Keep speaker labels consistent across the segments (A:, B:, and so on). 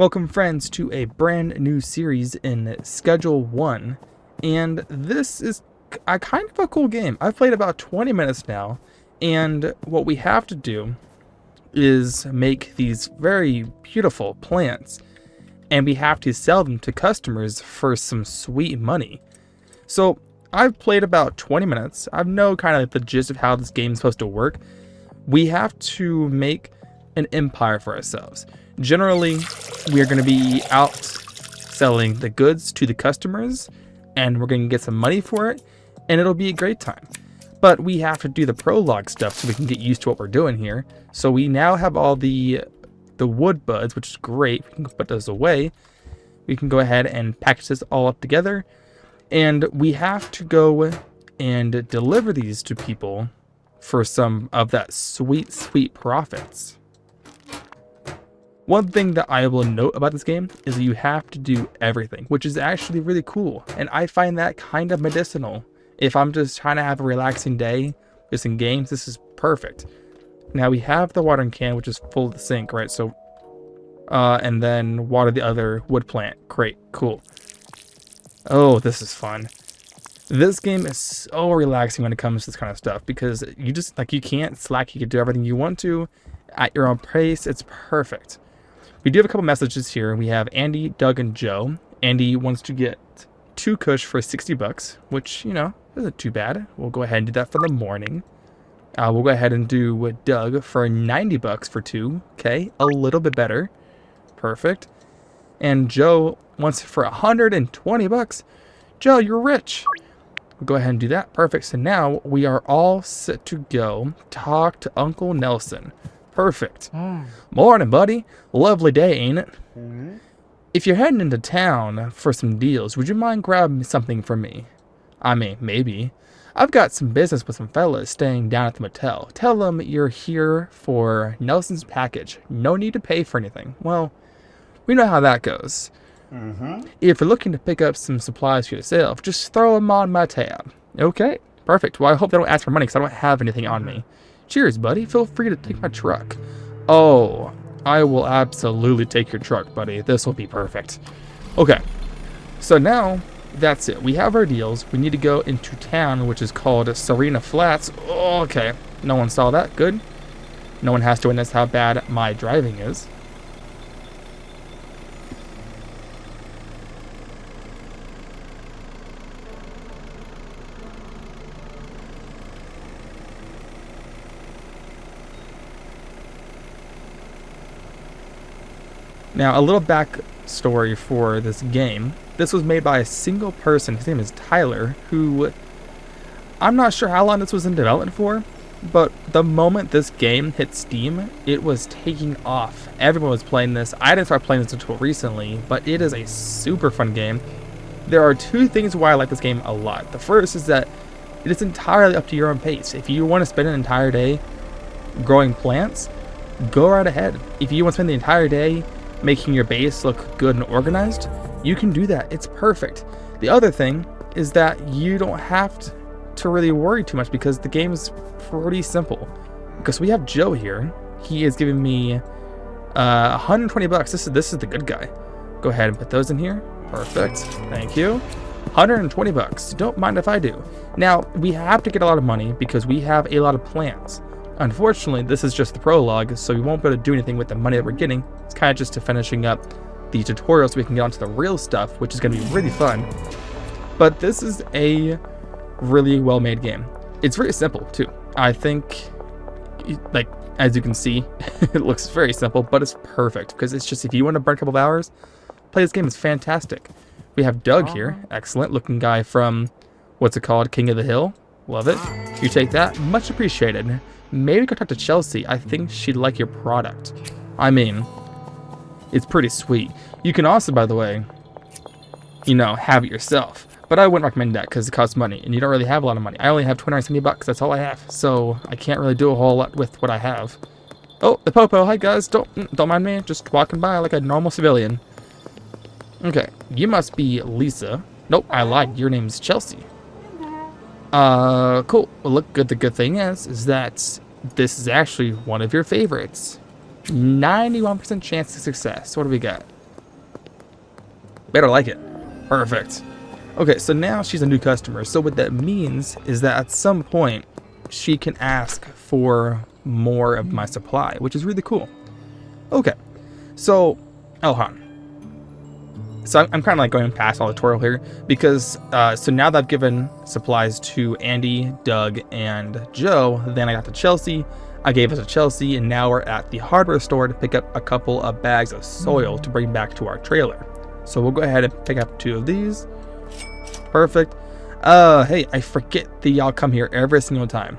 A: Welcome friends to a brand new series in Schedule 1, and this is a kind of a cool game. I've played about 20 minutes now, and what we have to do is make these very beautiful plants, and we have to sell them to customers for some sweet money. So I've played about 20 minutes. I know kind of like the gist of how this game is supposed to work. We have to make an empire for ourselves. Generally, we are going to be out selling the goods to the customers, and we're going to get some money for it, and it'll be a great time. But we have to do the prologue stuff so we can get used to what we're doing here. So we now have all the wood buds, which is great. We can put those away. We can go ahead and package this all up together, and we have to go and deliver these to people for some of that sweet, sweet profits. One thing that I will note about this game is that you have to do everything, which is actually really cool, and I find that kind of medicinal. If I'm just trying to have a relaxing day, just in games, this is perfect. Now we have the watering can, which is full of the sink, right? So, and then water the other wood plant. Great, cool. Oh, this is fun. This game is so relaxing when it comes to this kind of stuff because you just, you can't slack. You can do everything you want to at your own pace. It's perfect. We do have a couple messages here. We have Andy, Doug, and Joe. Andy wants to get 2 kush for 60 bucks, which, isn't too bad. We'll go ahead and do that for the morning. We'll go ahead and do Doug for 90 bucks for 2. Okay, a little bit better. Perfect. And Joe wants it for 120 bucks. Joe, you're rich. We'll go ahead and do that. Perfect. So now we are all set to go talk to Uncle Nelson. Perfect. Morning, buddy. Lovely day, ain't it? If you're heading into town for some deals, would you mind grabbing something for me? I mean, maybe. I've got some business with some fellas staying down at the motel. Tell them you're here for Nelson's package. No need to pay for anything. Well, we know how that goes. If you're looking to pick up some supplies for yourself, just throw them on my tab. Okay, perfect. Well, I hope they don't ask for money because I don't have anything on me. Cheers, buddy. Feel free to take my truck. Oh, I will absolutely take your truck, buddy. This will be perfect. Okay, so now that's it. We have our deals. We need to go into town, which is called Serena Flats. Oh, okay, no one saw that. Good. No one has to witness how bad my driving is. Now, a little backstory for this game. This was made by a single person. His name is Tyler, who I'm not sure how long this was in development for, but the moment this game hit Steam, it was taking off. Everyone was playing this. I didn't start playing this until recently, but it is a super fun game. There are 2 things why I like this game a lot. The first is that it is entirely up to your own pace. If you want to spend an entire day growing plants, go right ahead. If you want to spend the entire day making your base look good and organized, you can do that. It's perfect. The other thing is that you don't have to really worry too much because the game is pretty simple. Because we have Joe here. He is giving me 120 bucks. This is the good guy. Go ahead and put those in here. Perfect. Thank you. 120 bucks. Don't mind if I do. Now, we have to get a lot of money because we have a lot of plants. Unfortunately, this is just the prologue, so we won't be able to do anything with the money that we're getting. It's kind of just to finishing up the tutorial so we can get onto the real stuff, which is going to be really fun. But this is a really well-made game. It's very simple, too. I think, as you can see, it looks very simple, but it's perfect. Because it's just, if you want to burn a couple of hours, play this game. It's fantastic. We have Doug here. Excellent looking guy from, what's it called? King of the Hill. Love it. You take that. Much appreciated. Maybe go talk to Chelsea. I think she'd like your product. I mean, it's pretty sweet. You can also, by the way, have it yourself. But I wouldn't recommend that because it costs money, and you don't really have a lot of money. I only have 270 bucks. That's all I have. So I can't really do a whole lot with what I have. Oh, the Popo. Hi, guys. Don't mind me. Just walking by like a normal civilian. Okay. You must be Lisa. Nope, I lied. Your name's Chelsea. Cool. Well, look, the good thing is that this is actually one of your favorites. 91% chance of success. What do we got? Better like it. Perfect. Okay, so now she's a new customer. So what that means is that at some point, she can ask for more of my supply, which is really cool. Okay, so, Elhan. So I'm kind of like going past all the tutorial here because, so now that I've given supplies to Andy, Doug, and Joe, then I got to Chelsea, I gave it to Chelsea, and now we're at the hardware store to pick up a couple of bags of soil to bring back to our trailer. So we'll go ahead and pick up 2 of these. Perfect. Hey, I forget that y'all come here every single time.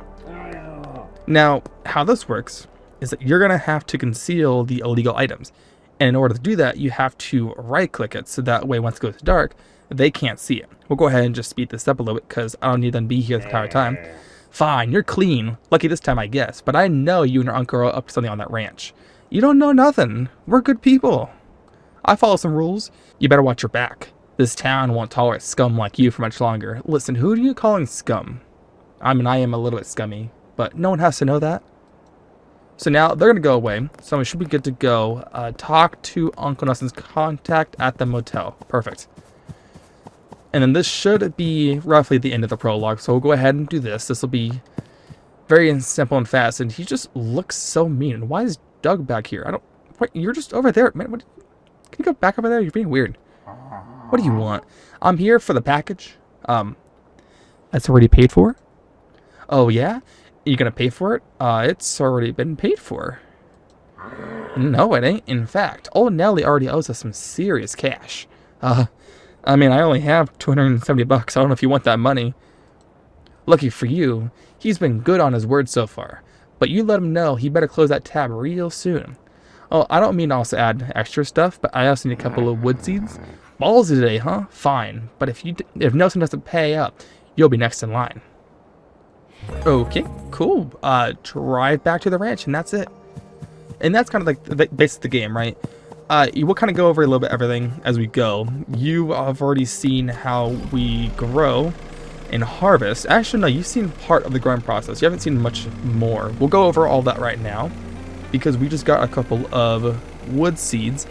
A: Now, how this works is that you're going to have to conceal the illegal items. And in order to do that, you have to right-click it, so that way once it goes dark, they can't see it. We'll go ahead and just speed this up a little bit, because I don't need them to be here the entire time. Fine, you're clean. Lucky this time, I guess. But I know you and your uncle are up to something on that ranch. You don't know nothing. We're good people. I follow some rules. You better watch your back. This town won't tolerate scum like you for much longer. Listen, who are you calling scum? I mean, I am a little bit scummy, but no one has to know that. So now they're going to go away, so we should be good to go. Talk to Uncle Nelson's contact at the motel. Perfect. And then this should be roughly the end of the prologue, so we'll go ahead and do this. This will be very simple and fast, and he just looks so mean. Why is Doug back here? I don't... Wait, you're just over there. Man, what, can you go back over there? You're being weird. What do you want? I'm here for the package. That's already paid for? Oh, yeah? You gonna pay for it? It's already been paid for. No, it ain't. In fact, old Nelly already owes us some serious cash. I mean, I only have 270 bucks. I don't know if you want that money. Lucky for you, he's been good on his word so far. But you let him know he better close that tab real soon. Oh, I don't mean to also add extra stuff, but I also need a couple of wood seeds. Balls today, huh? Fine. But if Nelson doesn't pay up, you'll be next in line. Okay, cool. Drive back to the ranch, and that's it. And that's kind of like the base of the game, right? We'll kind of go over a little bit everything as we go. You have already seen how we grow and harvest. Actually, no, you've seen part of the growing process. You haven't seen much more. We'll go over all that right now because we just got a couple of wood seeds.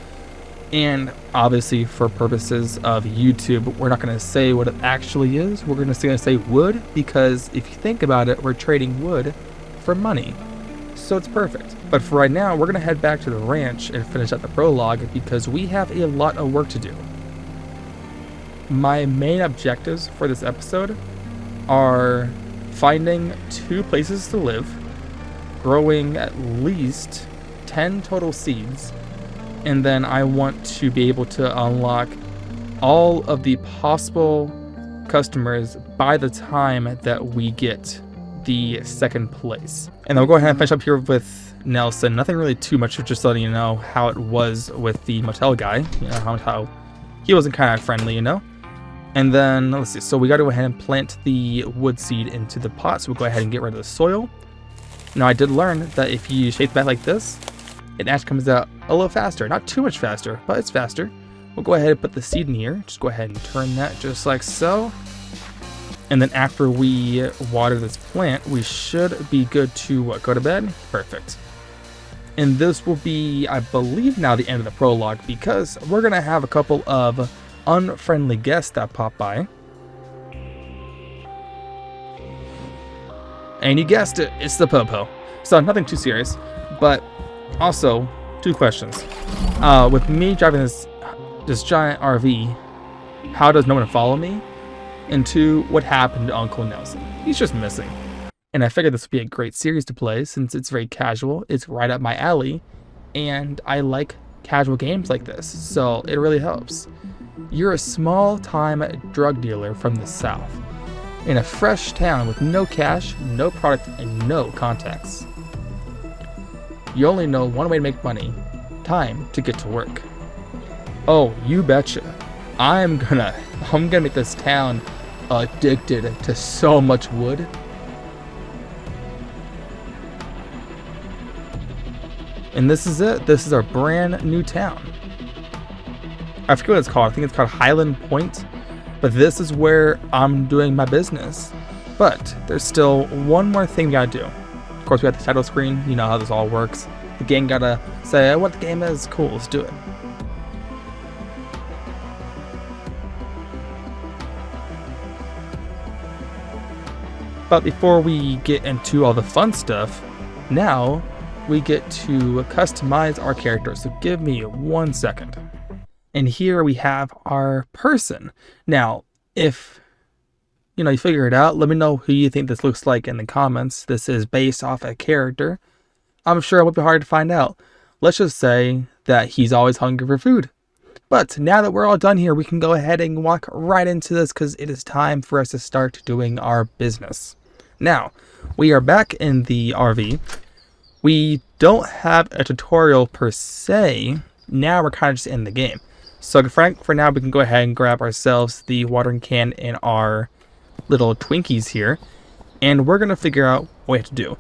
A: And obviously, for purposes of YouTube, we're not going to say what it actually is. We're going to say wood because if you think about it, we're trading wood for money. So it's perfect. But for right now, we're going to head back to the ranch and finish up the prologue because we have a lot of work to do. My main objectives for this episode are finding 2 places to live, growing at least 10 total seeds, and then I want to be able to unlock all of the possible customers by the time that we get the 2nd place. And then we'll go ahead and finish up here with Nelson. Nothing really too much, just letting you know how it was with the motel guy. You know, how he wasn't kind of friendly, you know? And then, let's see, so we got to go ahead and plant the wood seed into the pot, so we'll go ahead and get rid of the soil. Now, I did learn that if you shape that like this, it actually comes out a little faster. Not too much faster, but it's faster. We'll go ahead and put the seed in here. Just go ahead and turn that just like so. And then after we water this plant, we should be good to go to bed. Perfect. And this will be, I believe, now the end of the prologue because we're going to have a couple of unfriendly guests that pop by. And you guessed it, it's the Popo. So nothing too serious, but also 2 questions. With me driving this giant RV, how does no one follow me? And 2, what happened to Uncle Nelson? He's just missing. And I figured this would be a great series to play since it's very casual, it's right up my alley, and I like casual games like this, so it really helps. You're a small-time drug dealer from the South, in a fresh town with no cash, no product, and no contacts. You only know one way to make money. Time to get to work. Oh, you betcha. I'm gonna make this town addicted to so much wood. And this is it. This is our brand new town. I forget what it's called. I think it's called Highland Point. But this is where I'm doing my business. But there's still one more thing we gotta do. Of course, we got the title screen. You know how this all works. The game gotta say what the game is. Cool, let's do it. But before we get into all the fun stuff, now we get to customize our character. So give me 1 second. And here we have our person. Now, if you figure it out, let me know who you think this looks like in the comments. This is based off a character. I'm sure it won't be hard to find out. Let's just say that he's always hungry for food. But now that we're all done here, we can go ahead and walk right into this because it is time for us to start doing our business. Now, we are back in the RV. We don't have a tutorial per se. Now we're kind of just in the game. So for now, we can go ahead and grab ourselves the watering can and our little Twinkies here. And we're going to figure out what we have to do.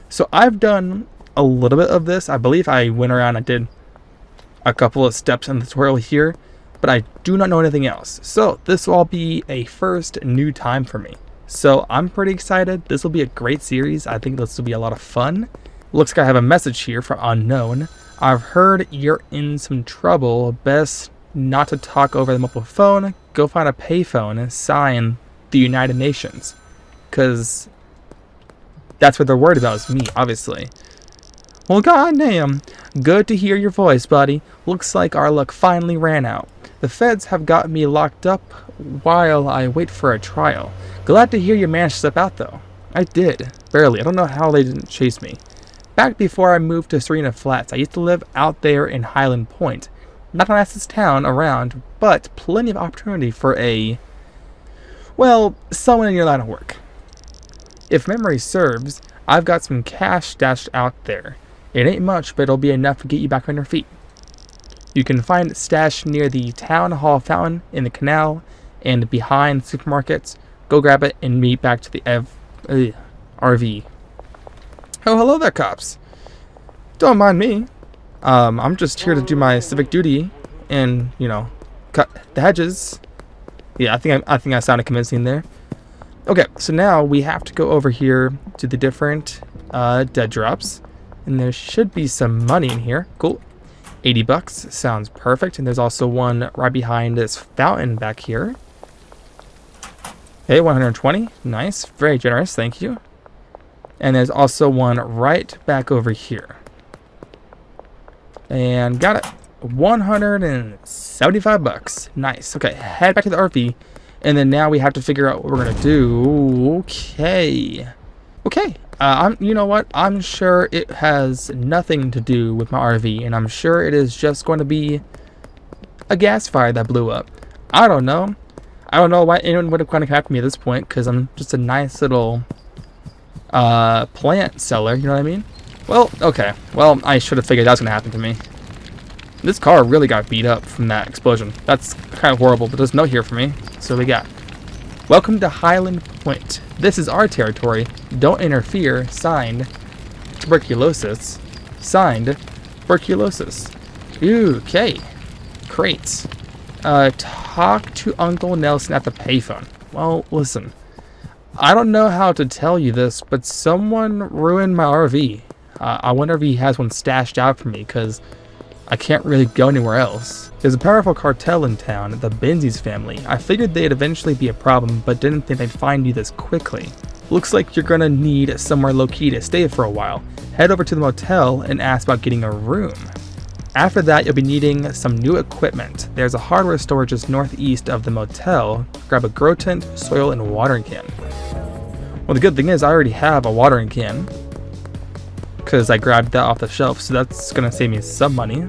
A: So I've done a little bit of this. I believe I went around and did a couple of steps in the tutorial here. But I do not know anything else. So this will all be a first new time for me. So I'm pretty excited. This will be a great series. I think this will be a lot of fun. Looks like I have a message here from Unknown. I've heard you're in some trouble. Best not to talk over the mobile phone. Go find a payphone and sign the United Nations. Because that's what they're worried about is me, obviously. Well, goddamn. Good to hear your voice, buddy. Looks like our luck finally ran out. The feds have got me locked up while I wait for a trial. Glad to hear you managed to step out, though. I did. Barely. I don't know how they didn't chase me. Back before I moved to Serena Flats, I used to live out there in Highland Point. Not the nicest town around, but plenty of opportunity for someone in your line of work. If memory serves, I've got some cash stashed out there. It ain't much, but it'll be enough to get you back on your feet. You can find it stashed near the town hall fountain, in the canal, and behind supermarkets. Go grab it and meet back to the RV. Oh, hello there, cops. Don't mind me. I'm just here to do my civic duty and, cut the hedges. Yeah, I think I sounded convincing there. Okay, so now we have to go over here to the different dead drops. And there should be some money in here. Cool. 80 bucks. Sounds perfect. And there's also one right behind this fountain back here. Okay, 120. Nice. Very generous. Thank you. And there's also one right back over here. And got it. 175 bucks. Nice. Okay, head back to the RV. And then now we have to figure out what we're going to do. Okay. You know what? I'm sure it has nothing to do with my RV. And I'm sure it is just going to be a gas fire that blew up. I don't know. I don't know why anyone would have contacted me at this point. Because I'm just a nice little plant seller. You know what I mean? Well, okay. Well, I should have figured that was going to happen to me. This car really got beat up from that explosion. That's kind of horrible, but there's no here for me. So we got, welcome to Highland Point. This is our territory. Don't interfere. Signed, tuberculosis. Signed, tuberculosis. Okay. Crates. Talk to Uncle Nelson at the payphone. Well, listen. I don't know how to tell you this, but someone ruined my RV. I wonder if he has one stashed out for me, because I can't really go anywhere else. There's a powerful cartel in town, the Benzies family. I figured they'd eventually be a problem, but didn't think they'd find you this quickly. Looks like you're gonna need somewhere low-key to stay for a while. Head over to the motel and ask about getting a room. After that, you'll be needing some new equipment. There's a hardware store just northeast of the motel. Grab a grow tent, soil, and watering can. Well, the good thing is I already have a watering can, because I grabbed that off the shelf, so that's going to save me some money.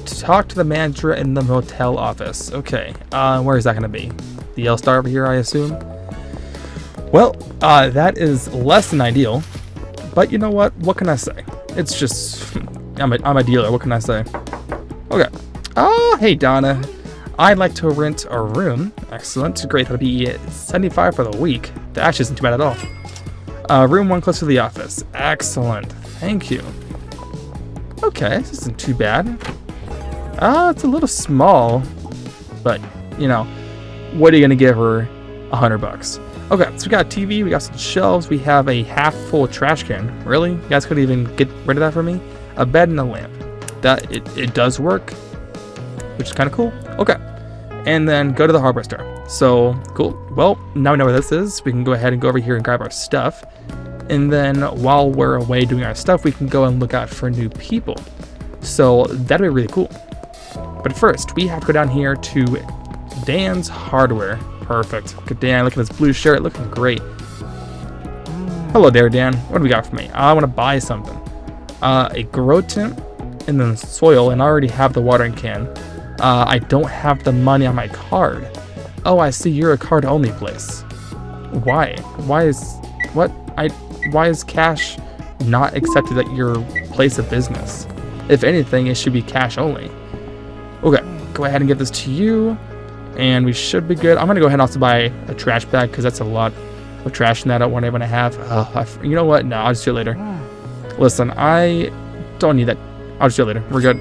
A: To talk to the manager in the motel office. Okay, where is that going to be? The yellow star over here, I assume? Well, that is less than ideal, but you know what? What can I say? It's just, I'm a dealer, what can I say? Okay. Oh, hey Donna. I'd like to rent a room. Excellent, great, that'll be $75 for the week. That actually isn't too bad at all. Room one close to the office. Excellent. Thank you. Okay, this isn't too bad. It's a little small, but what are you gonna give her? $100. Okay, so we got a TV, we got some shelves, we have a half full trash can. Really? You guys could even get rid of that for me? A bed and a lamp. That it does work, which is kind of cool. Okay, and then go to the hardware store. So, cool. Well, now we know where this is. We can go ahead and go over here and grab our stuff. And then while we're away doing our stuff, we can go and look out for new people. So that'd be really cool. But first, we have to go down here to Dan's Hardware. Perfect. Look at Dan, look at this blue shirt, looking great. Hello there, Dan. What do we got for me? I want to buy something. A grow tent, and then soil, and I already have the watering can. I don't have the money on my card. Oh, I see, you're a card-only place. Why? Why is cash not accepted at your place of business? If anything, it should be cash only. Okay, go ahead and give this to you, and we should be good. I'm gonna go ahead and also buy a trash bag because that's a lot of trash in that I don't want to have. You know what? No, I'll just do it later. Listen, I don't need that. I'll just do it later. We're good.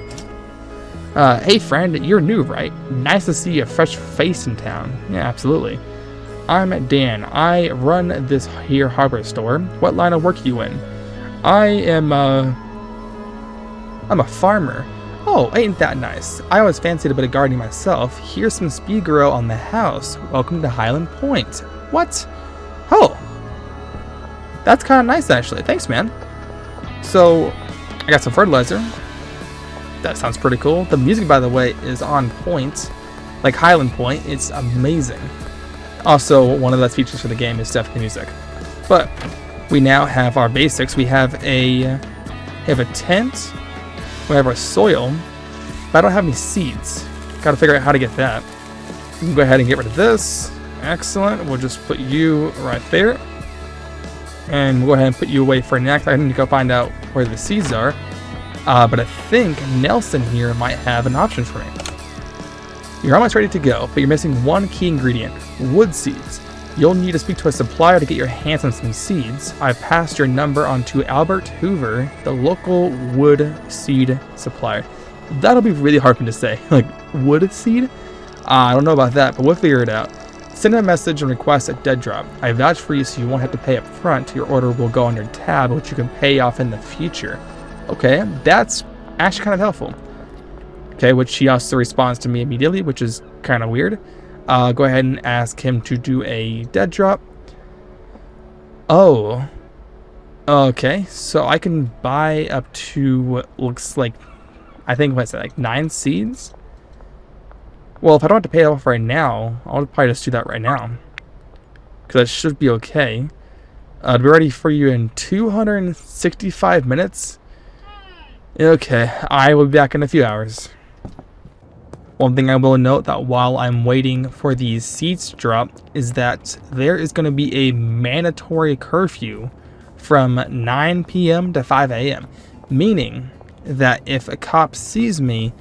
A: Hey friend, you're new, right? Nice to see a fresh face in town. Yeah, absolutely. I'm Dan. I run this here hardware store. What line of work are you in? I'm a farmer. Oh, ain't that nice? I always fancied a bit of gardening myself. Here's some speed grow on the house. Welcome to Highland Point. What? Oh, that's kind of nice actually. Thanks, man. So, I got some fertilizer. That sounds pretty cool. The music, by the way, is on point. Like Highland Point, it's amazing. Also, one of the best features for the game is definitely music. But we now have our basics. We have a tent. We have our soil. But I don't have any seeds. Gotta figure out how to get that. We can go ahead and get rid of this. Excellent. We'll just put you right there. And we'll go ahead and put you away for next. I need to go find out where the seeds are. But I think Nelson here might have an option for me. You're almost ready to go, but you're missing one key ingredient, wood seeds. You'll need to speak to a supplier to get your hands on some seeds. I've passed your number on to Albert Hoover, the local wood seed supplier. That'll be really hard for me to say, like wood seed? I don't know about that, but we'll figure it out. Send a message and request a dead drop. I vouch for you so you won't have to pay up front. Your order will go on your tab, which you can pay off in the future. Okay, that's actually kind of helpful. Okay, which he also responds to me immediately, which is kind of weird. Go ahead and ask him to do a dead drop. Oh. Okay, so I can buy up to, looks like, I think, what's that, like 9 seeds? Well, if I don't have to pay it off right now, I'll probably just do that right now. Because that should be okay. I'll be ready for you in 265 minutes. Okay, I will be back in a few hours. One thing I will note that while I'm waiting for these seeds to drop is that there is going to be a mandatory curfew from 9 p.m. to 5 a.m. Meaning that if a cop sees me,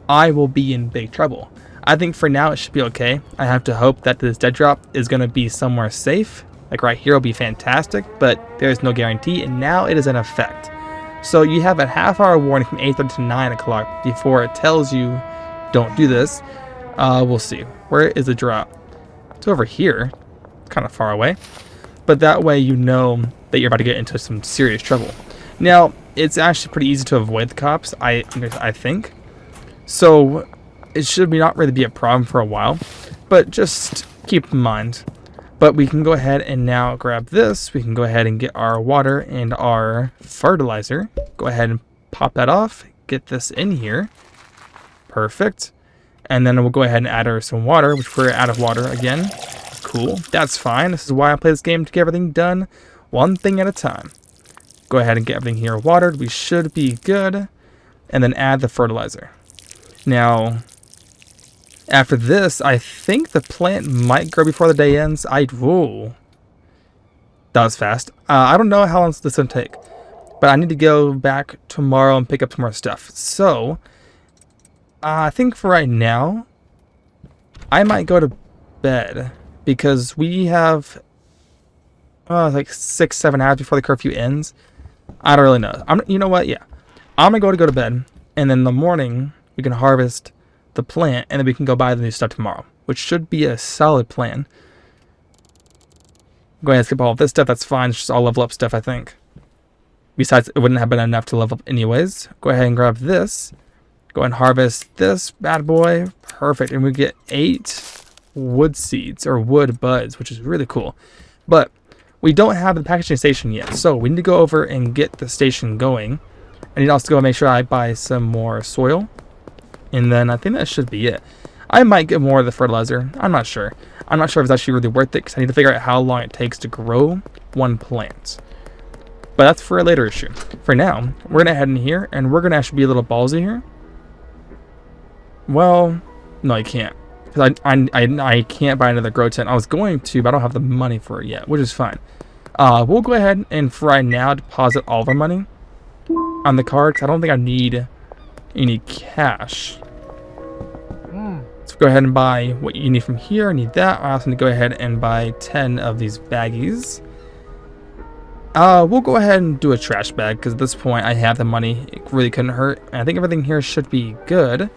A: I will be in big trouble. I think for now it should be okay. I have to hope that this dead drop is going to be somewhere safe. Like right here will be fantastic, but there's no guarantee, and now it is in effect. So you have a half-hour warning from 8:30 to 9 o'clock before it tells you don't do this. We'll see. Where is the drop? It's over here. It's kind of far away. But that way you know that you're about to get into some serious trouble. Now, it's actually pretty easy to avoid the cops, I think. So it should not really be a problem for a while. But just keep in mind. But we can go ahead and now grab this. We can go ahead and get our water and our fertilizer. Go ahead and pop that off. Get this in here. Perfect. And then we'll go ahead and add her some water, which we're out of water again. Cool. That's fine. This is why I play this game, to get everything done one thing at a time. Go ahead and get everything here watered. We should be good. And then add the fertilizer. Now, after this, I think the plant might grow before the day ends. Whoa. That was fast. I don't know how long this is going to take. But I need to go back tomorrow and pick up some more stuff. So, I think for right now, I might go to bed. Because we have like 6-7 hours before the curfew ends. I don't really know. You know what? Yeah. I'm going to go to bed. And then in the morning, we can harvest the plant, and then we can go buy the new stuff tomorrow, which should be a solid plan. Go ahead and skip all of this stuff. That's fine. It's just all level up stuff, I think. Besides, it wouldn't have been enough to level up anyways. Go ahead and grab this. Go ahead and harvest this bad boy. Perfect. And we get 8 wood seeds or wood buds, which is really cool. But we don't have the packaging station yet, so we need to go over and get the station going. I need to also go make sure I buy some more soil, and then I think that should be it. I might get more of the fertilizer. I'm not sure. I'm not sure if it's actually really worth it because I need to figure out how long it takes to grow one plant. But that's for a later issue. For now, we're gonna head in here, and we're gonna actually be a little ballsy here. Well, no, I can't. Because I can't buy another grow tent. I was going to, but I don't have the money for it yet, which is fine. We'll go ahead and for right now deposit all of our money on the card because I don't think I need any cash. So go ahead and buy what you need from here. I need that. I also need to go ahead and buy 10 of these baggies. We'll go ahead and do a trash bag because at this point I have the money. It really couldn't hurt. And I think everything here should be good.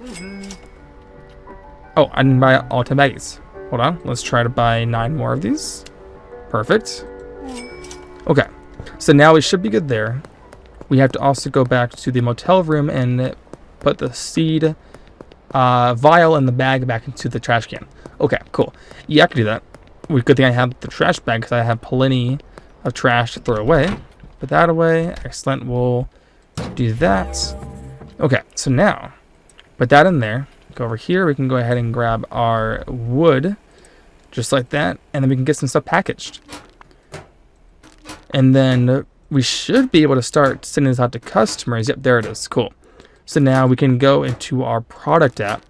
A: Oh, I didn't buy all 10 baggies. Hold on. Let's try to buy 9 more of these. Perfect. Okay. So now we should be good there. We have to also go back to the motel room and put the seed vial and the bag back into the trash can. Okay, cool. Yeah, I can do that. Good thing I have the trash bag because I have plenty of trash to throw away. Put that away. Excellent. We'll do that. Okay, so now put that in there. Go over here. We can go ahead and grab our wood just like that, and then we can get some stuff packaged. And then we should be able to start sending this out to customers. Yep, there it is. Cool. So now we can go into our product app,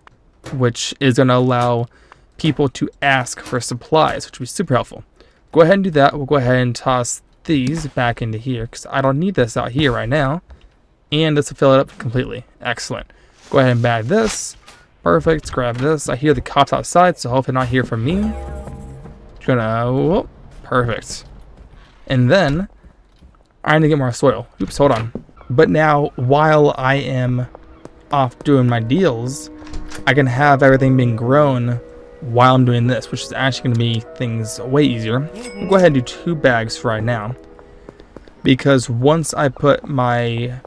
A: which is going to allow people to ask for supplies, which will be super helpful. Go ahead and do that. We'll go ahead and toss these back into here because I don't need this out here right now. And this will fill it up completely. Excellent. Go ahead and bag this. Perfect. Grab this. I hear the cops outside, so hopefully not hear from me. Whoop. Perfect. And then I need to get more soil. Oops, hold on. But now, while I am off doing my deals, I can have everything being grown while I'm doing this, which is actually going to be things way easier. We'll go ahead and do 2 bags for right now. Because once I put my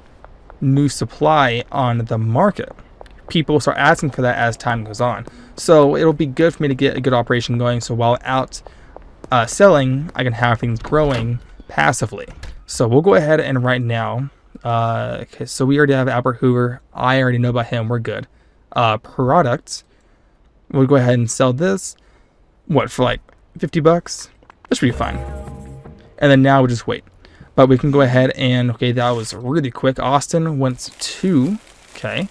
A: new supply on the market, people start asking for that as time goes on. So it'll be good for me to get a good operation going. So while out selling, I can have things growing passively. So we'll go ahead and right now, okay, so we already have Albert Hoover. I already know about him. We're good. Product. We'll go ahead and sell this. What, for like 50 bucks? That should be fine. And then now we'll just wait. But we can go ahead and, okay, that was really quick. Austin went to, okay.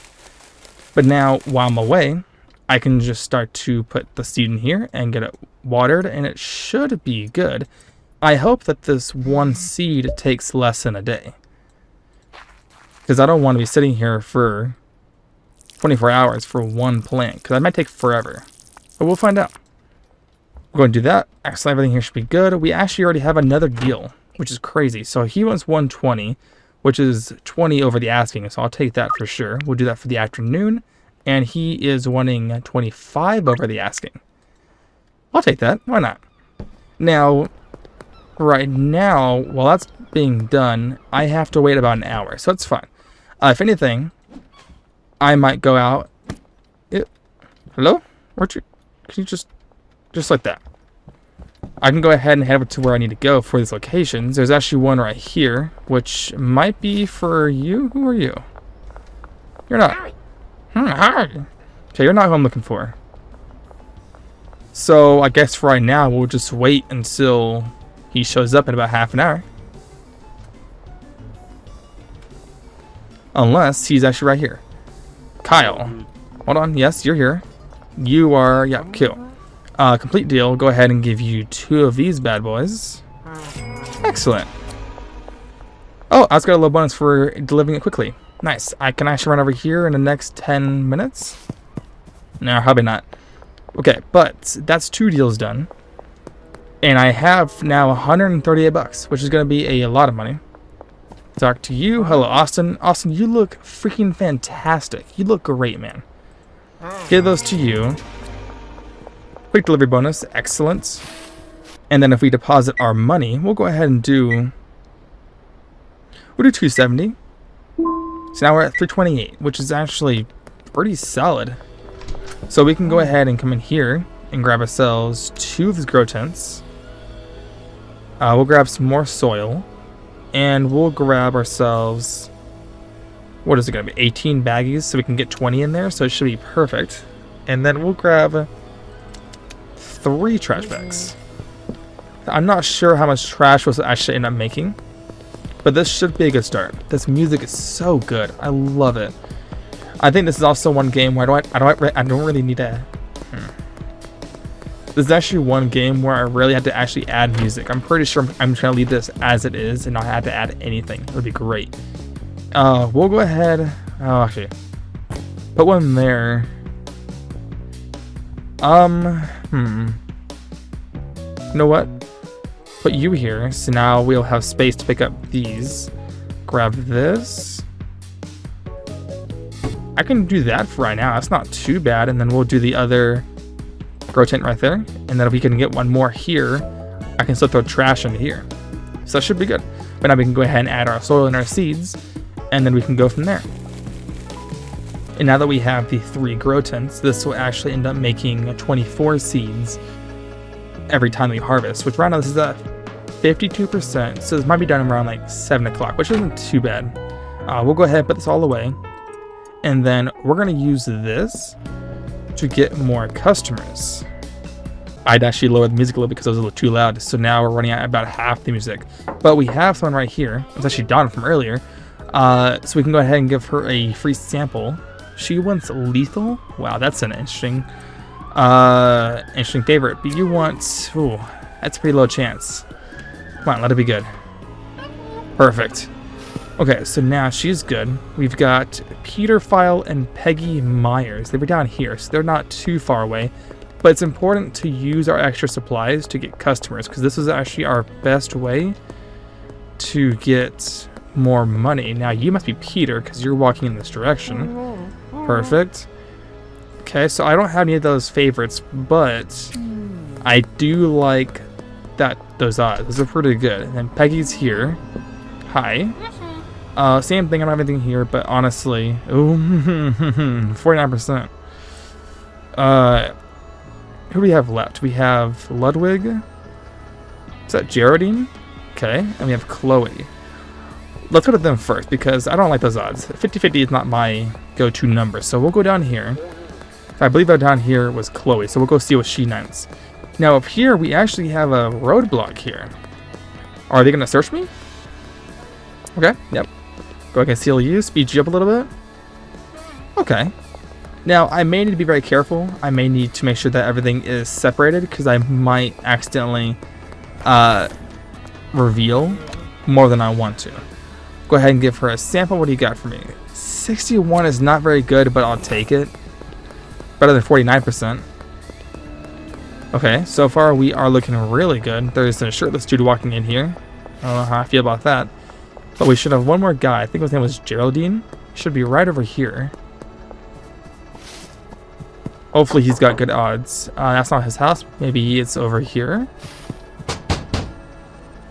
A: But now, while I'm away, I can just start to put the seed in here and get it watered, and it should be good. I hope that this one seed takes less than a day. Because I don't want to be sitting here for 24 hours for one plant, because that might take forever. But we'll find out. We're going to do that. Actually, everything here should be good. We actually already have another deal, which is crazy. So he wants 120, which is 20 over the asking, so I'll take that for sure. We'll do that for the afternoon. And he is wanting 25 over the asking. I'll take that. Why not? Now, right now, while that's being done, I have to wait about an hour, so it's fine. If anything, I might go out. Hello? Where'd you? Can you just like that? I can go ahead and head over to where I need to go for these locations. There's actually one right here, which might be for you. Who are you? You're not. Hi. Okay, you're not who I'm looking for. So I guess for right now, we'll just wait until he shows up in about half an hour. Unless he's actually right here. Kyle. Hold on. Yes, you're here. You are, yeah, cool. Complete deal. Go ahead and give you 2 of these bad boys. Excellent. Oh, I just got a little bonus for delivering it quickly. Nice. I can actually run over here in the next 10 minutes. No, probably not. Okay, but that's 2 deals done. And I have now 138 bucks, which is going to be a lot of money. Talk to you. Hello, Austin. Austin, you look freaking fantastic. You look great, man. Give those to you. Quick delivery bonus. Excellent. And then if we deposit our money, we'll go ahead and do... We'll do 270. So now we're at 328, which is actually pretty solid. So we can go ahead and come in here and grab ourselves 2 of these grow tents. We'll grab some more soil, and we'll grab ourselves, what is it going to be, 18 baggies, so we can get 20 in there, so it should be perfect. And then we'll grab 3 trash bags. I'm not sure how much trash we'll actually end up making, but this should be a good start. This music is so good. I love it. I think this is also one game where I don't really need to. This is actually one game where I really had to actually add music. I'm pretty sure I'm trying to leave this as it is and not have to add anything. It would be great. We'll go ahead. Oh, actually, put one there. You know what? Put you here. So now we'll have space to pick up these. Grab this. I can do that for right now. That's not too bad. And then we'll do the other grow tent right there. And then if we can get one more here, I can still throw trash into here. So that should be good. But now we can go ahead and add our soil and our seeds, and then we can go from there. And now that we have the 3 grow tents, this will actually end up making 24 seeds every time we harvest, which right now this is at 52%. So this might be done around like 7 o'clock, which isn't too bad. We'll go ahead and put this all away. And then we're going to use this to get more customers. I'd actually lower the music a little bit because it was a little too loud. So now we're running at about half the music. But we have someone right here. It's actually Dawn from earlier. So we can go ahead and give her a free sample. She wants lethal. Wow, that's an interesting favorite. But you want, ooh, that's a pretty low chance. Come on, let it be good. Perfect. Okay, so now she's good. We've got Peter File and Peggy Myers. They were down here, so they're not too far away. But it's important to use our extra supplies to get customers, because this is actually our best way to get more money. Now, you must be Peter, because you're walking in this direction. Perfect. Okay, so I don't have any of those favorites, but I do like those odds. Those are pretty good. And then Peggy's here. Hi. Same thing, I don't have anything here, but honestly, ooh, 49%. Who do we have left? We have Ludwig. Is that Geraldine? Okay, and we have Chloe. Let's go to them first, because I don't like those odds. 50-50 is not my go-to number, so we'll go down here. I believe that down here was Chloe, so we'll go see what she knows. Now up here, we actually have a roadblock here. Are they going to search me? Okay, yep. Go ahead and seal you, speed you up a little bit. Okay. Now, I may need to be very careful. I may need to make sure that everything is separated, because I might accidentally reveal more than I want to. Go ahead and give her a sample. What do you got for me? 61 is not very good, but I'll take it. Better than 49%. Okay, so far we are looking really good. There's a shirtless dude walking in here. I don't know how I feel about that. But we should have one more guy. I think his name was Geraldine. Should be right over here. Hopefully he's got good odds. That's not his house. Maybe it's over here.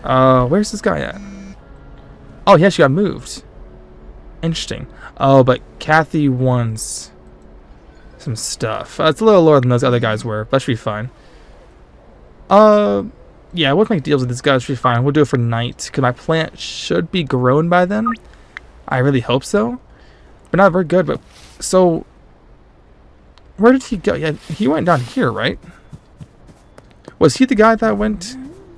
A: Where's this guy at? Oh, he actually got moved. Interesting. Oh, but Kathy wants some stuff. It's a little lower than those other guys were, but that should be fine. Yeah, we'll make deals with this guy. It should be fine. We'll do it for night, because my plant should be grown by then. I really hope so. But not very good, but... So... Where did he go? Yeah, he went down here, right? Was he the guy that went...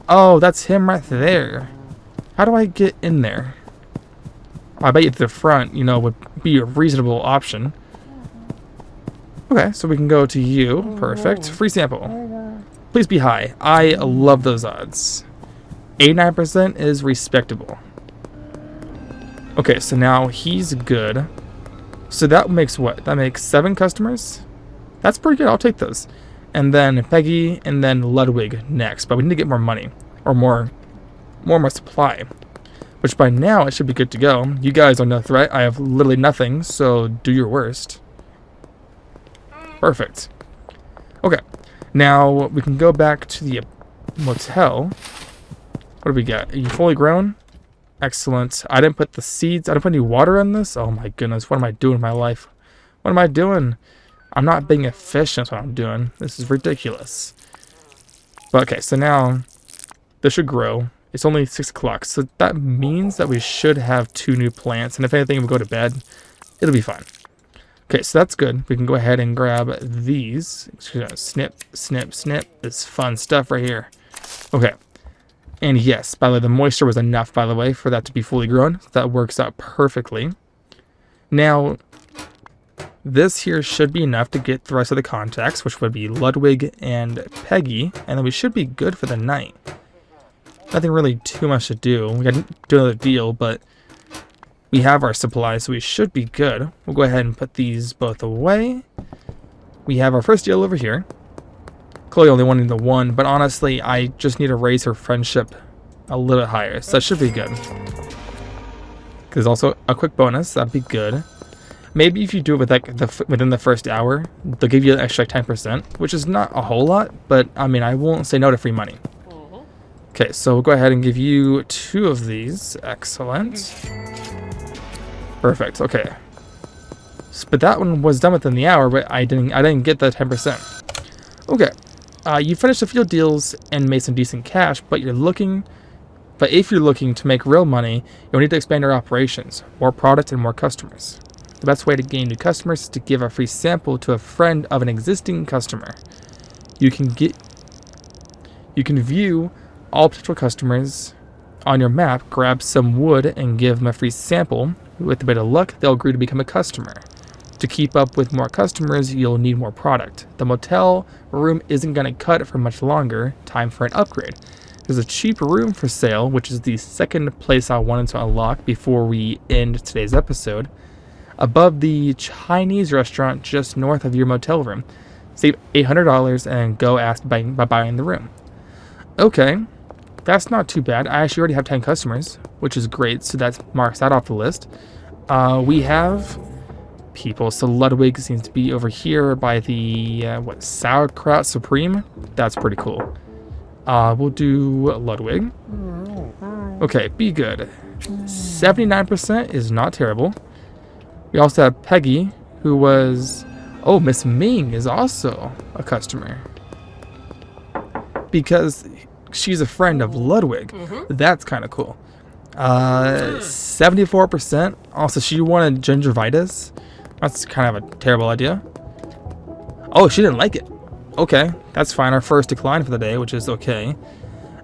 A: Oh, that's him right there. How do I get in there? I bet you to the front, you know, would be a reasonable option. Okay, so we can go to you. Perfect. Free sample. Please be high. I love those odds. 89% is respectable. Okay, so now he's good. So that makes what? That makes 7 customers? That's pretty good. I'll take those. And then Peggy and then Ludwig next. But we need to get more money. Or more supply. Which by now it should be good to go. You guys are no threat. I have literally nothing. So do your worst. Perfect. Okay. Now we can go back to the motel. What do we got? Are you fully grown? Excellent. I didn't put the seeds. I didn't put any water in this. Oh my goodness. What am I doing in my life? What am I doing? I'm not being efficient. That's what I'm doing. This is ridiculous. But okay, so now this should grow. It's only 6 o'clock, so that means that we should have 2 new plants. And if anything, we go to bed, it'll be fine. Okay, so that's good. We can go ahead and grab these. Snip, snip, snip. This fun stuff right here. Okay. And yes, by the way, the moisture was enough, by the way, for that to be fully grown. That works out perfectly. Now, this here should be enough to get the rest of the contacts, which would be Ludwig and Peggy. And then we should be good for the night. Nothing really too much to do. We got to do another deal, but we have our supplies, so we should be good. We'll go ahead and put these both away. We have our first deal over here. Chloe only wanting the 1, but honestly, I just need to raise her friendship a little bit higher, so that should be good. There's also a quick bonus, that'd be good. Maybe if you do it with like within the first hour, they'll give you an extra 10%, which is not a whole lot, but I mean, I won't say no to free money. Okay, so we'll go ahead and give you 2 of these. Excellent. Perfect. Okay. But that one was done within the hour, but I didn't get the 10%. Okay. You finished a few deals and made some decent cash, but if you're looking to make real money, you'll need to expand your operations, more product and more customers. The best way to gain new customers is to give a free sample to a friend of an existing customer. You can view all potential customers on your map, grab some wood, and give them a free sample. With a bit of luck, they'll agree to become a customer. To keep up with more customers, you'll need more product. The motel room isn't going to cut for much longer. Time for an upgrade. There's a cheap room for sale, which is the second place I wanted to unlock before we end today's episode. Above the Chinese restaurant just north of your motel room. Save $800 and go ask by buying the room. Okay. That's not too bad. I actually already have 10 customers, which is great, so that marks that off the list. We have people, so Ludwig seems to be over here by the, Sauerkraut Supreme? That's pretty cool. We'll do Ludwig. Okay, be good. 79% is not terrible. We also have Peggy, who was... Oh, Miss Ming is also a customer. Because... she's a friend of Ludwig. That's kind of cool. 74%. Also, she wanted gingivitis. That's kind of a terrible idea. Oh, she didn't like it. Okay, that's fine. Our first decline for the day, which is okay.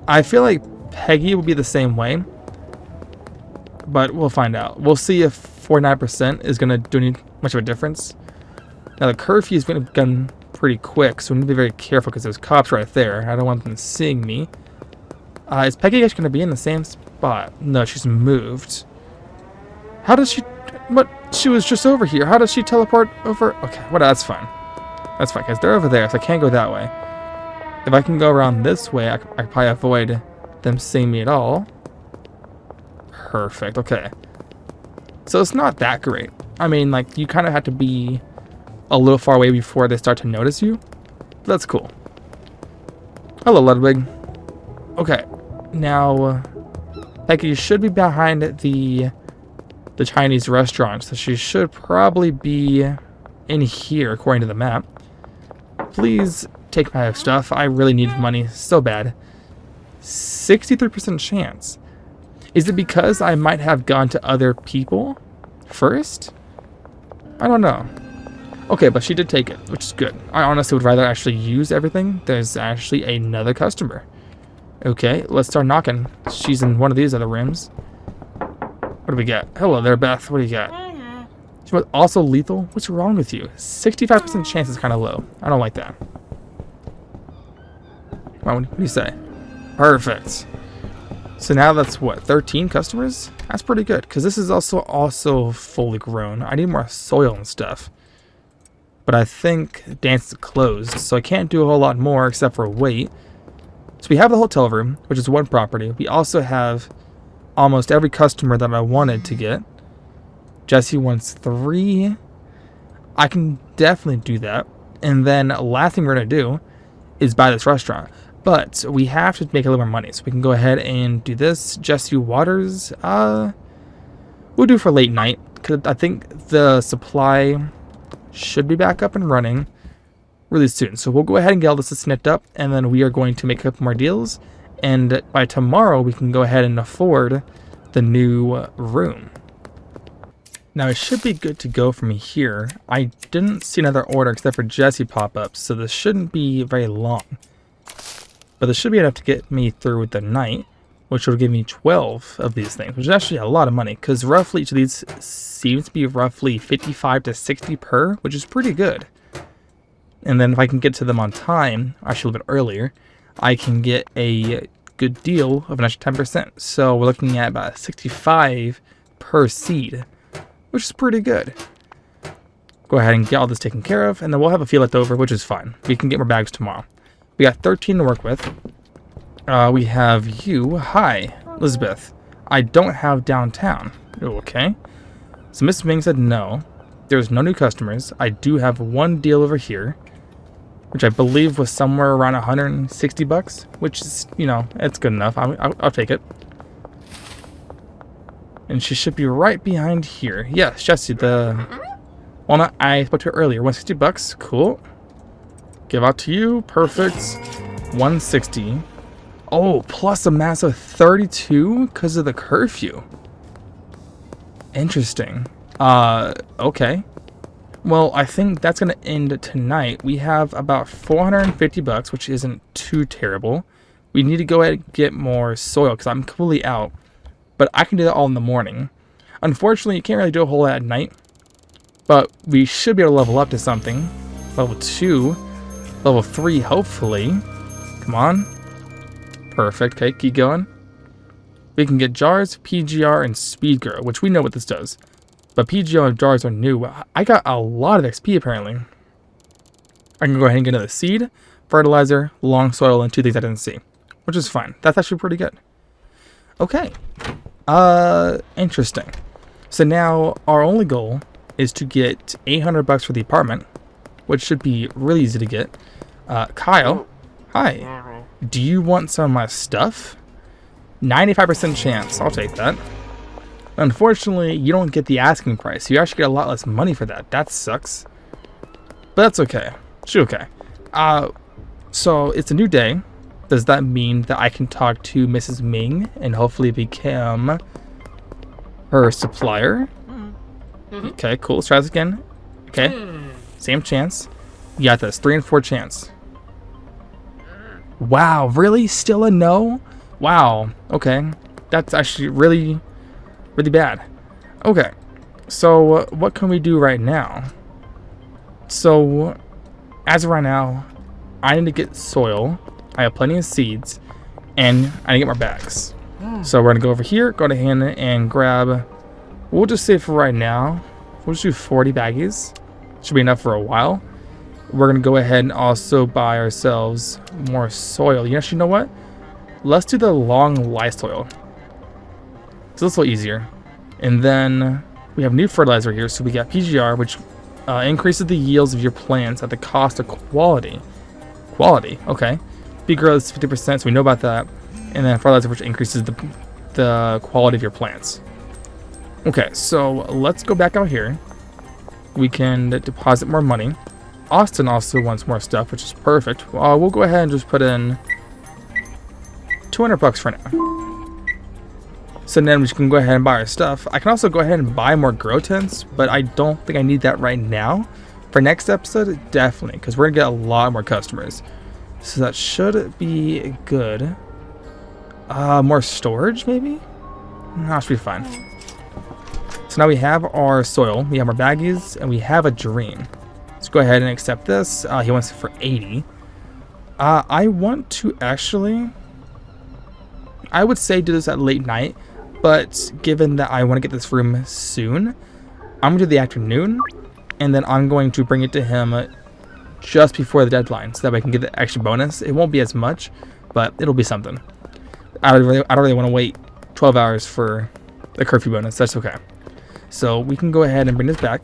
A: I feel like Peggy will be the same way, but we'll find out. We'll see if 49% is going to do any much of a difference. Now, the curfew is going to be pretty quick, so we need to be very careful because there's cops right there. I don't want them seeing me. Is Peggy actually going to be in the same spot? No, she's moved. How does she... But she was just over here. How does she teleport over? Okay, well, that's fine. That's fine, because they're over there, so I can't go that way. If I can go around this way, I can probably avoid them seeing me at all. Perfect, okay. So it's not that great. I mean, like, you kind of have to be a little far away before they start to notice you. That's cool. Hello, Ludwig. Okay, now Peggy should be behind the Chinese restaurant, so she should probably be in here according to the map. Please take my stuff. I really need money so bad. 63% chance. Is it because I might have gone to other people first? I don't know. Okay, but she did take it, which is good. I honestly would rather actually use everything. There's actually another customer. Okay, let's start knocking. She's in one of these other rooms. What do we get? Hello there, Beth. What do you got? She was also lethal? What's wrong with you? 65% chance is kind of low. I don't like that. Come on, what do you say? Perfect. So now that's what, 13 customers? That's pretty good, because this is also fully grown. I need more soil and stuff. But I think dance is closed, so I can't do a whole lot more except for wait. So we have the hotel room, which is one property. We also have almost every customer that I wanted to get. Jesse wants 3. I can definitely do that. And then last thing we're going to do is buy this restaurant. But we have to make a little more money. So we can go ahead and do this. Jesse Waters, we'll do for late night. Because I think the supply should be back up and running really soon. So we'll go ahead and get all this snipped up, and then we are going to make a couple more deals. And by tomorrow, we can go ahead and afford the new room. Now it should be good to go from here. I didn't see another order except for Jesse pop up, so this shouldn't be very long. But this should be enough to get me through with the night, which will give me 12 of these things, which is actually a lot of money, because roughly each of these seems to be roughly 55 to 60 per, which is pretty good. And then if I can get to them on time, actually a little bit earlier, I can get a good deal of an extra 10%. So we're looking at about 65 per seed, which is pretty good. Go ahead and get all this taken care of, and then we'll have a few left over, which is fine. We can get more bags tomorrow. We got 13 to work with. We have you. Hi, Elizabeth. I don't have downtown. Okay. So Miss Ming said no. There's no new customers. I do have one deal over here, which I believe was somewhere around 160 bucks, which is, you know, it's good enough. I'll take it. And she should be right behind here. Yes, Jesse, the walnut I spoke to her earlier. 160 bucks. Cool. Give out to you. Perfect. 160. Oh, plus a massive 32 because of the curfew. Interesting. Okay. Well, I think that's going to end tonight. We have about 450 bucks, which isn't too terrible. We need to go ahead and get more soil because I'm completely out. But I can do that all in the morning. Unfortunately, you can't really do a whole lot at night. But we should be able to level up to something. Level 2. Level 3, hopefully. Come on. Perfect. Okay, keep going. We can get jars, PGR, and speed grow, which we know what this does. But PGR and jars are new. I got a lot of XP, apparently. I can go ahead and get another seed, fertilizer, long soil, and 2 things I didn't see. Which is fine. That's actually pretty good. Okay. Interesting. So now, our only goal is to get 800 bucks for the apartment, which should be really easy to get. Kyle, hi. Do you want some of my stuff? 95% chance. I'll take that. Unfortunately, you don't get the asking price. You actually get a lot less money for that. That sucks. But that's okay. She's okay. So it's a new day. Does that mean that I can talk to Mrs. Ming and hopefully become her supplier? Okay, cool. Let's try this again. Okay. Same chance. You got this. 3 and 4 chance. Wow, really? Still a no? Wow. Okay. That's actually really bad. Okay. So, what can we do right now? So, as of right now, I need to get soil. I have plenty of seeds. And I need to get more bags. So, we're going to go over here, go to hand and grab... We'll just say for right now, we'll just do 40 baggies. Should be enough for a while. We're going to go ahead and also buy ourselves more soil. You actually know what? Let's do the long light soil. So it's a little easier. And then we have new fertilizer here. So we got PGR, which increases the yields of your plants at the cost of quality. Quality, okay. Speed growth is 50%, so we know about that. And then fertilizer, which increases the quality of your plants. Okay, so let's go back out here. We can deposit more money. Austin also wants more stuff, which is perfect. We'll go ahead and just put in 200 bucks for now. So then we can go ahead and buy our stuff. I can also go ahead and buy more grow tents, but I don't think I need that right now. For next episode, definitely, because we're gonna get a lot more customers. So that should be good. More storage, maybe? No, that should be fine. So now we have our soil, we have our baggies, and we have a dream. Let's go ahead and accept this. He wants it for 80. I want to actually... I would say do this at late night, but given that I want to get this room soon, I'm going to do the afternoon, and then I'm going to bring it to him just before the deadline, so that way I can get the extra bonus. It won't be as much, but it'll be something. I don't really want to wait 12 hours for the curfew bonus. That's okay. So we can go ahead and bring this back.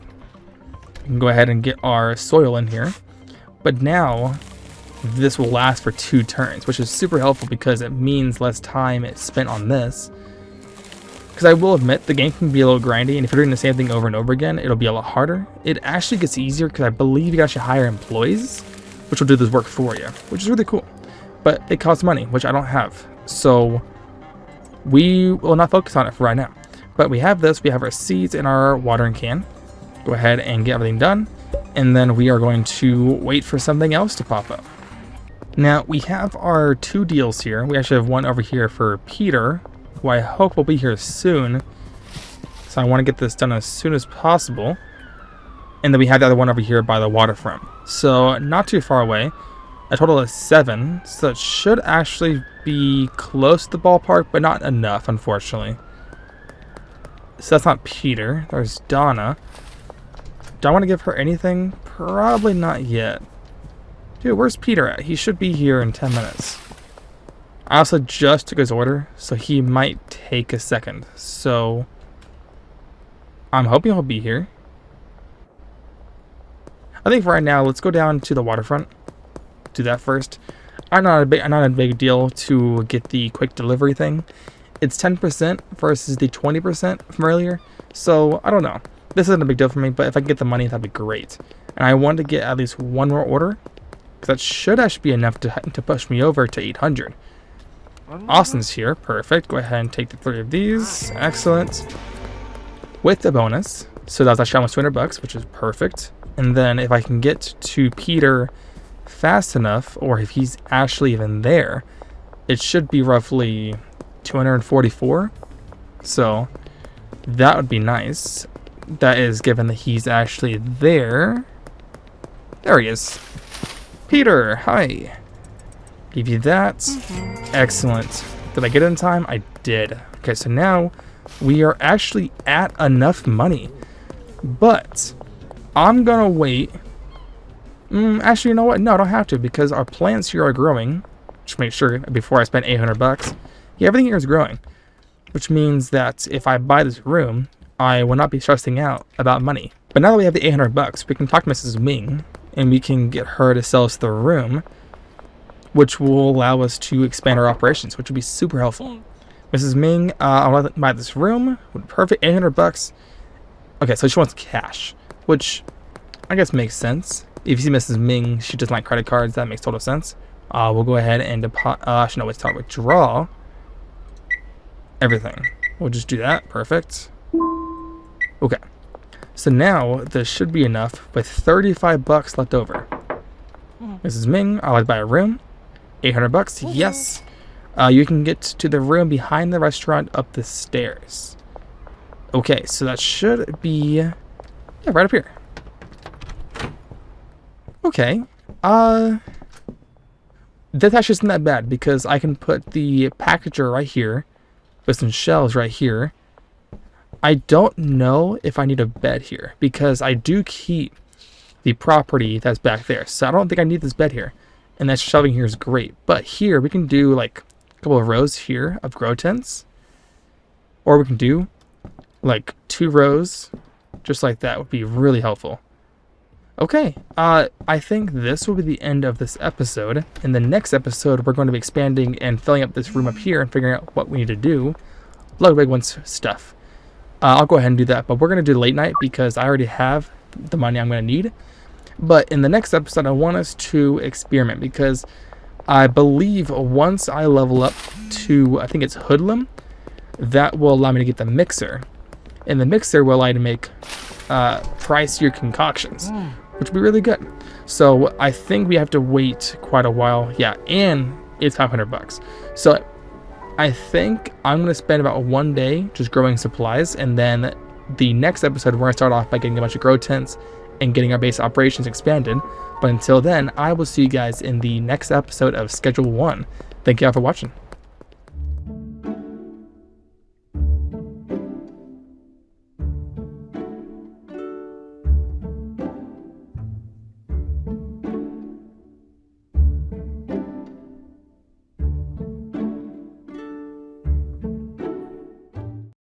A: We can go ahead and get our soil in here. But now, this will last for 2 turns, which is super helpful because it means less time is spent on this. Because I will admit, the game can be a little grindy, and if you're doing the same thing over and over again, it'll be a lot harder. It actually gets easier because I believe you can actually hire employees, which will do this work for you, which is really cool. But it costs money, which I don't have. So we will not focus on it for right now. But we have this, we have our seeds and our watering can. Go ahead and get everything done. And then we are going to wait for something else to pop up. Now, we have our 2 deals here. We actually have one over here for Peter, who I hope will be here soon. So I want to get this done as soon as possible. And then we have the other one over here by the waterfront. So not too far away. A total of 7. So it should actually be close to the ballpark, but not enough, unfortunately. So that's not Peter. There's Donna. Do I want to give her anything? Probably not yet. Dude, where's Peter at? He should be here in 10 minutes. I also just took his order, so he might take a second. So I'm hoping he'll be here. I think for right now, let's go down to the waterfront. Do that first. I'm not a big deal to get the quick delivery thing. It's 10% versus the 20% from earlier. So I don't know. This isn't a big deal for me, but if I can get the money, that'd be great. And I want to get at least one more order. That should actually be enough to push me over to 800. Austin's here. Perfect. Go ahead and take the 3 of these. Excellent. With a bonus. So that's actually almost $200, which is perfect. And then if I can get to Peter fast enough, or if he's actually even there, it should be roughly 244. So that would be nice. That is given that he's actually there. There he is. Peter, hi. Give you that. Excellent. Did I get it in time? I did. Okay, so now we are actually at enough money. But I'm gonna wait. Actually, you know what? No, I don't have to, because our plants here are growing. Just make sure before I spend $800. Yeah, everything here is growing. Which means that if I buy this room, I will not be stressing out about money. But now that we have the $800, we can talk to Mrs. Ming, and we can get her to sell us the room, which will allow us to expand our operations, which would be super helpful. Mrs. Ming, I want to buy this room. Perfect, $800. Okay, so she wants cash, which I guess makes sense. If you see Mrs. Ming, she doesn't like credit cards. That makes total sense. We'll go ahead and withdraw everything. We'll just do that. Perfect. Okay. So now this should be enough with $35 left over. Mrs. Ming, I'd like to buy a room. $800. Yes. You can get to the room behind the restaurant up the stairs. Okay, so that should be right up here. Okay. That actually isn't that bad, because I can put the packager right here with some shelves right here. I don't know if I need a bed here, because I do keep the property that's back there. So I don't think I need this bed here. And that shelving here is great. But here we can do like a couple of rows here of grow tents. Or we can do like 2 rows just like that. Would be really helpful. Okay, I think this will be the end of this episode. In the next episode, we're going to be expanding and filling up this room up here and figuring out what we need to do. A lot of big ones stuff. I'll go ahead and do that, but we're going to do late night because I already have the money I'm going to need. But in the next episode, I want us to experiment, because I believe once I level up to, I think it's Hoodlum, that will allow me to get the mixer. And the mixer will allow you to make pricier concoctions, which will be really good. So I think we have to wait quite a while. Yeah, and it's $500. So I think I'm going to spend about 1 day just growing supplies, and then the next episode we're going to start off by getting a bunch of grow tents and getting our base operations expanded. But until then, I will see you guys in the next episode of Schedule 1. Thank you all for watching.